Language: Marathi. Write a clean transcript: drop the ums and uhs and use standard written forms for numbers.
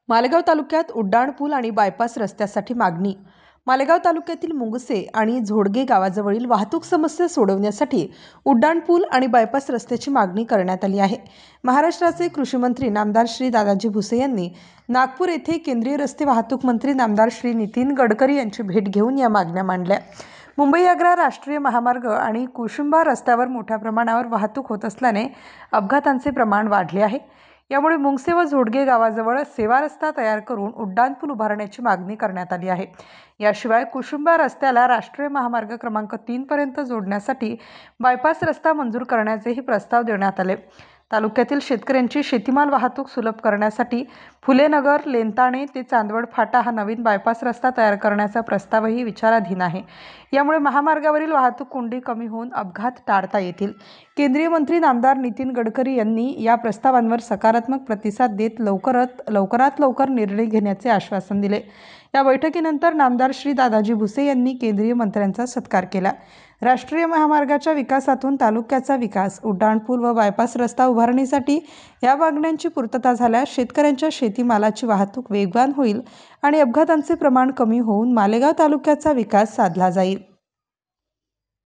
मालेगाव तालुक्यात उड्डाणपूल आणि बायपास रस्त्यासाठी मागणी. मालेगाव तालुक्यातील मुंगसे आणि झोडगे गावाजवळील वाहतूक समस्या सोडवण्यासाठी उड्डाणपूल आणि बायपास रस्त्याची मागणी करण्यात आली आहे. महाराष्ट्राचे कृषी मंत्री नामदार श्री दादाजी भुसे यांनी नागपूर येथे केंद्रीय रस्ते वाहतूक मंत्री नामदार श्री नितीन गडकरी यांची भेट घेऊन या मागण्या मांडल्या. मुंबई-आग्रा राष्ट्रीय महामार्ग आणि कुशुंबा रस्त्यावर मोठ्या प्रमाणावर वाहतूक होत असल्याने अपघातांचे प्रमाण वाढले आहे. यामुळे मुंगसे व झोडगे गावाजवळ सेवा रस्ता तयार करून उड्डाणपूल उभारण्याची मागणी करण्यात आली आहे. याशिवाय कुशुंबा रस्त्याला राष्ट्रीय महामार्ग क्रमांक 3 पर्यंत जोडण्यासाठी बायपास रस्ता मंजूर करण्याचेही प्रस्ताव देण्यात आले. तालुक्यातील शेतकऱ्यांची शेतीमाल वाहतूक सुलभ करण्यासाठी फुलेनगर लेंताणे ते चांदवड फाटा हा नवीन बायपास रस्ता तयार करण्याचा प्रस्तावही विचाराधीन आहे. यामुळे महामार्गावरील वाहतूक कोंडी कमी होऊन अपघात टाळता येतील. केंद्रीय मंत्री नामदार नितीन गडकरी यांनी या प्रस्तावांवर सकारात्मक प्रतिसाद देत लवकरात लवकर निर्णय घेण्याचे आश्वासन दिले. या बैठकीनंतर नामदार श्री दादाजी भुसे यांनी केंद्रीय मंत्र्यांचा सत्कार केला. राष्ट्रीय महामार्गाच्या विकासातून तालुक्याचा विकास, उड्डाणपूल व बायपास रस्ता उभारणीसाठी या मागण्यांची पूर्तता झाल्यास शेतकऱ्यांच्या शेतीमालाची वाहतूक वेगवान होईल आणि अपघातांचे प्रमाण कमी होऊन मालेगाव तालुक्याचा विकास साधला जाईल.